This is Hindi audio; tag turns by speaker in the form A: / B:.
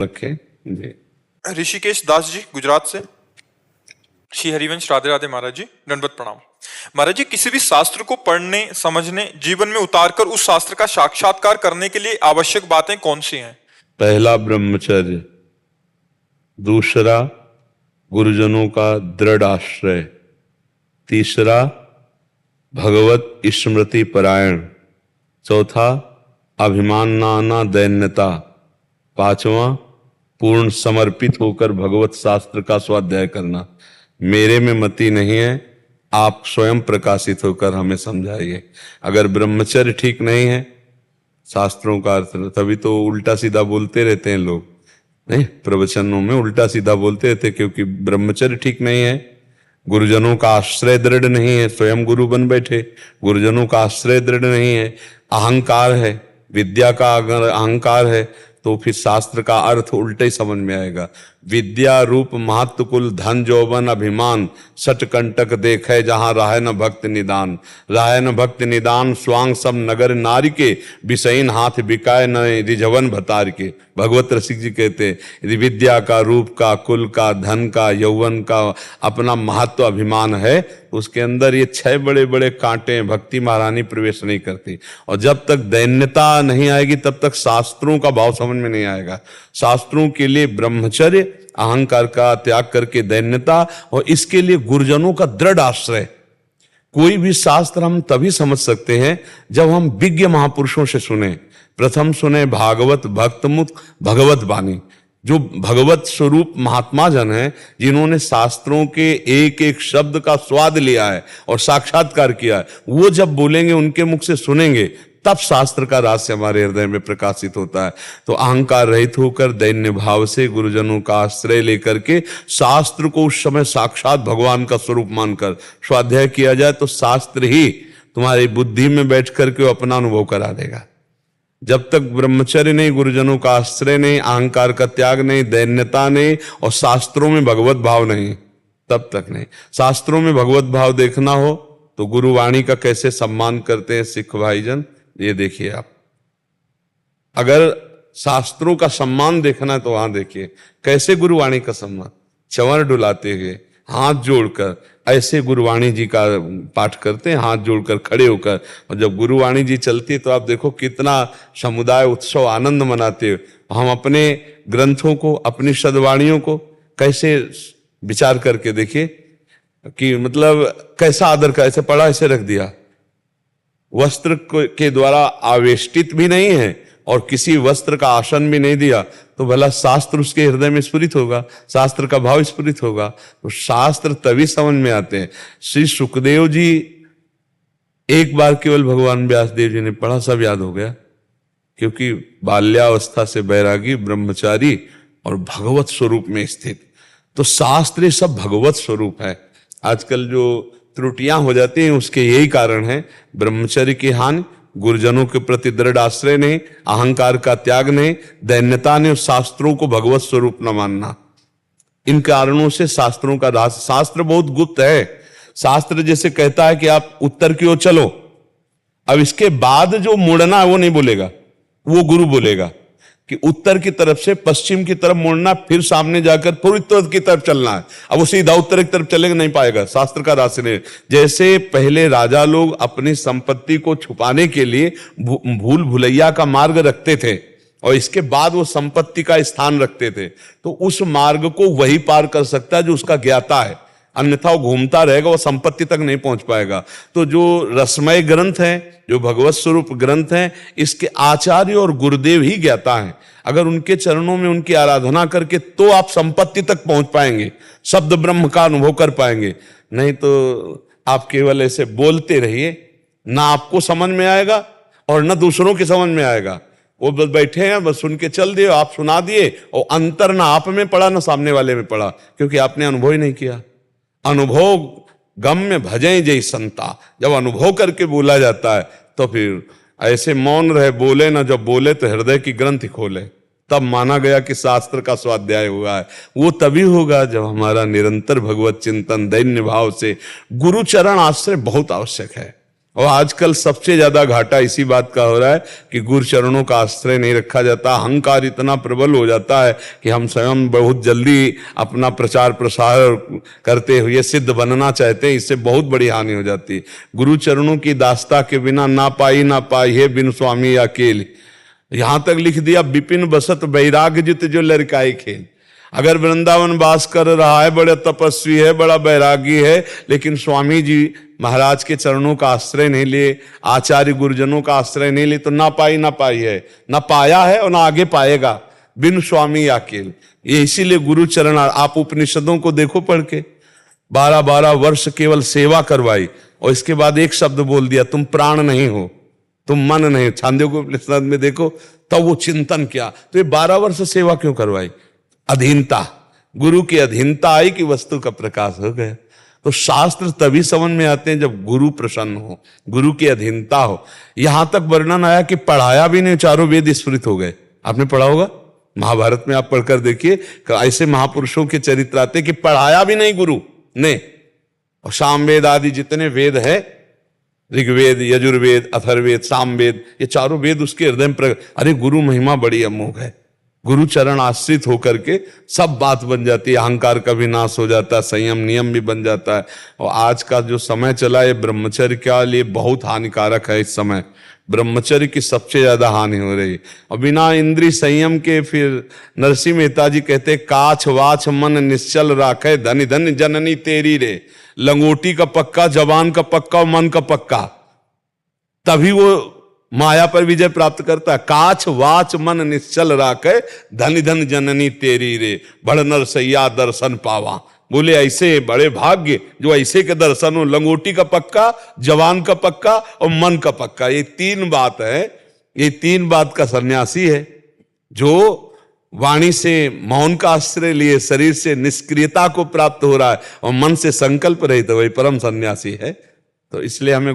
A: रखे जी।
B: ऋषिकेश दास जी गुजरात से। श्री हरिवंश राधे राधे महाराज जी, दंडवत प्रणाम। महाराज जी, किसी भी शास्त्र को पढ़ने समझने जीवन में उतारकर उस शास्त्र का साक्षात्कार करने के लिए आवश्यक बातें कौन सी हैं?
A: पहला ब्रह्मचर्य, दूसरा गुरुजनों का दृढ़ आश्रय, तीसरा भगवत स्मृति परायण, चौथा अभिमान ना आना दैन्यता, पांचवा पूर्ण समर्पित होकर भगवत शास्त्र का स्वाध्याय करना। मेरे में मति नहीं है, आप स्वयं प्रकाशित होकर हमें समझाइए। अगर ब्रह्मचर्य ठीक नहीं है, शास्त्रों का अर्थ, तभी तो उल्टा सीधा बोलते रहते हैं लोग, नहीं प्रवचनों में उल्टा सीधा बोलते रहते, क्योंकि ब्रह्मचर्य ठीक नहीं है, गुरुजनों का आश्रय दृढ़ नहीं है, स्वयं गुरु बन बैठे, गुरुजनों का आश्रय दृढ़ नहीं है, अहंकार है, विद्या का अगर अहंकार है तो फिर शास्त्र का अर्थ उल्टे ही समझ में आएगा। विद्या रूप महत्व कुल धन जौवन अभिमान, सट कंटक देखे जहां राह न भक्त निदान, राह न भक्त निदान स्वांग सब नगर नारी के, विषयीन हाथ बिकाए न रिझवन भतार के। भगवत रसिक जी कहते यदि विद्या का, रूप का, कुल का, धन का, यौवन का अपना महत्व अभिमान है, उसके अंदर ये 6 बड़े बड़े कांटे, भक्ति महारानी प्रवेश नहीं करती। और जब तक दैन्यता नहीं आएगी तब तक शास्त्रों का भाव समझ में नहीं आएगा। शास्त्रों के लिए ब्रह्मचर्य, अहंकार का त्याग करके दैन्यता, और इसके लिए गुरुजनों का दृढ़ आश्रय। कोई भी शास्त्र हम तभी समझ सकते हैं जब हम विज्ञ महापुरुषों से सुने। प्रथम सुने भागवत भक्तमुख भगवत वाणी, जो भगवत स्वरूप महात्मा जन है, जिन्होंने शास्त्रों के एक एक शब्द का स्वाद लिया है और साक्षात्कार किया है, वो जब बोलेंगे, उनके मुख से सुनेंगे, तब शास्त्र का रहस्य हमारे हृदय में प्रकाशित होता है। तो अहंकार रहित होकर दैन्य भाव से गुरुजनों का आश्रय लेकर के शास्त्र को उस समय साक्षात भगवान का स्वरूप मानकर स्वाध्याय किया जाए तो शास्त्र ही तुम्हारी बुद्धि में बैठ करके अपना अनुभव करा देगा। जब तक ब्रह्मचर्य नहीं, गुरुजनों का आश्रय नहीं, अहंकार का त्याग नहीं, दैन्यता नहीं और शास्त्रों में भगवत भाव नहीं, तब तक नहीं। शास्त्रों में भगवत भाव देखना हो तो गुरुवाणी का कैसे सम्मान करते हैं सिख भाईजन, ये देखिए आप। अगर शास्त्रों का सम्मान देखना है तो वहां देखिए कैसे गुरुवाणी का सम्मान, चंवर डुलाते हुए हाथ जोड़कर ऐसे गुरुवाणी जी का पाठ करते हैं, हाथ जोड़कर खड़े होकर। और जब गुरुवाणी जी चलती है तो आप देखो कितना समुदाय उत्सव आनंद मनाते हो। हम अपने ग्रंथों को, अपनी सद्वाणियों को कैसे विचार करके देखिए कि मतलब कैसा आदर का, ऐसे पढ़ा ऐसे रख दिया, वस्त्र के द्वारा आवेष्टित भी नहीं है और किसी वस्त्र का आसन भी नहीं दिया, तो भला शास्त्र उसके हृदय में स्फुरित होगा, शास्त्र का भाव स्फुरित होगा। तो शास्त्र तभी समझ में आते हैं। श्री सुखदेव जी एक बार केवल भगवान व्यासदेव जी ने पढ़ा, सब याद हो गया, क्योंकि बाल्यावस्था से बैरागी, ब्रह्मचारी और भगवत स्वरूप में स्थित। तो शास्त्र सब भगवत स्वरूप है। आजकल जो त्रुटियां हो जाती हैं उसके यही कारण है, ब्रह्मचर्य की हानि, गुरुजनों के प्रति दृढ़ आश्रय नहीं, अहंकार का त्याग नहीं, दैन्यता ने, शास्त्रों को भगवत स्वरूप न मानना। इन कारणों से शास्त्रों का रहस्य, शास्त्र बहुत गुप्त है। शास्त्र जैसे कहता है कि आप उत्तर की ओर चलो, अब इसके बाद जो मुड़ना है वो नहीं बोलेगा, वो गुरु बोलेगा कि उत्तर की तरफ से पश्चिम की तरफ मुड़ना, फिर सामने जाकर पूर्व की तरफ चलना है। अब वो सीधा उत्तर की तरफ चलेगा नहीं पाएगा, शास्त्र का रास्ते नहीं। जैसे पहले राजा लोग अपनी संपत्ति को छुपाने के लिए भूल भुलैया का मार्ग रखते थे और इसके बाद वो संपत्ति का स्थान रखते थे, तो उस मार्ग को वही पार कर सकता है जो उसका ज्ञाता है, अन्यथा वो घूमता रहेगा, वो संपत्ति तक नहीं पहुंच पाएगा। तो जो रसमय ग्रंथ है, जो भगवत स्वरूप ग्रंथ है, इसके आचार्य और गुरुदेव ही ज्ञाता है। अगर उनके चरणों में उनकी आराधना करके तो आप संपत्ति तक पहुंच पाएंगे, शब्द ब्रह्म का अनुभव कर पाएंगे। नहीं तो आप केवल ऐसे बोलते रहिए, ना आपको समझ में आएगा और ना दूसरों के समझ में आएगा। वो बस बैठे हैं, बस सुन के चल दिए, आप सुना दिए, और अंतर ना आप में पड़ा ना सामने वाले में पड़ा, क्योंकि आपने अनुभव ही नहीं किया। अनुभव गम्य भजै जय संता, जब अनुभव करके बोला जाता है तो फिर ऐसे मौन रहे, बोले ना, जब बोले तो हृदय की ग्रंथि खोले, तब माना गया कि शास्त्र का स्वाध्याय हुआ है। वो तभी होगा जब हमारा निरंतर भगवत चिंतन दैन्य भाव से, गुरु चरण आश्रय बहुत आवश्यक है। और आजकल सबसे ज्यादा घाटा इसी बात का हो रहा है कि गुरु चरणों का आश्रय नहीं रखा जाता। अहंकार इतना प्रबल हो जाता है कि हम स्वयं बहुत जल्दी अपना प्रचार प्रसार करते हुए सिद्ध बनना चाहते हैं, इससे बहुत बड़ी हानि हो जाती है। गुरु चरणों की दास्ता के बिना ना पाई है बिन स्वामी अकेल। यहां तक लिख दिया विपिन बसत वैराग्य जित जो लड़काई खेल। अगर वृंदावन वास कर रहा है, बड़ा तपस्वी है, बड़ा वैरागी है, लेकिन स्वामी जी महाराज के चरणों का आश्रय नहीं लिए, आचार्य गुरुजनों का आश्रय नहीं लिए, तो ना पाई है, ना पाया है और ना आगे पाएगा। बिन स्वामी अकेल। ये इसीलिए गुरु चरण, आप उपनिषदों को देखो पढ़ के, 12-12 वर्ष केवल सेवा करवाई और इसके बाद एक शब्द बोल दिया, तुम प्राण नहीं हो, तुम मन नहीं। छांदोग्य उपनिषद में देखो तब वो चिंतन किया, तो ये 12 वर्ष सेवा क्यों करवाई? अधीनता, गुरु की अधीनता आई कि वस्तु का प्रकाश हो गया। तो शास्त्र तभी समझ में आते हैं जब गुरु प्रसन्न हो, गुरु की अधीनता हो। यहां तक वर्णन आया कि पढ़ाया भी नहीं, चारों वेद स्फुरित हो गए। आपने पढ़ा होगा महाभारत में, आप पढ़कर देखिए, ऐसे महापुरुषों के चरित्र आते कि पढ़ाया भी नहीं गुरु ने। और सामवेद आदि जितने वेद है, ऋग्वेद, यजुर्वेद, अथर्ववेद, सामवेद, ये चारों वेद उसके हृदय में अरे गुरु महिमा बड़ी अमोघ है। गुरु चरण आश्रित होकर के सब बात बन जाती है, अहंकार का भी नाश हो जाता है, संयम नियम भी बन जाता है। और आज का जो समय चला है ब्रह्मचर्य के लिए बहुत हानिकारक है। इस समय ब्रह्मचर्य की सबसे ज्यादा हानि हो रही है। और बिना इंद्रिय संयम के फिर नरसिंह मेहता जी कहते, काछ वाछ मन निश्चल राखे, धनी धन जननी तेरी रे। लंगोटी का पक्का, जबान का पक्का और मन का पक्का, तभी वो माया पर विजय प्राप्त करता है। काछ वाच मन निश्चल राखे, धन धन जननी तेरी रे। बड़ नरसैया दर्शन पावा। बोले ऐसे बड़े भाग्य जो ऐसे के दर्शन हो। लंगोटी का पक्का, जवान का पक्का और मन का पक्का, ये 3 बात है। ये 3 बात का सन्यासी है जो वाणी से मौन का आश्रय लिए, शरीर से निष्क्रियता को प्राप्त हो रहा है और मन से संकल्प रहित, वही परम सन्यासी है। तो इसलिए हमें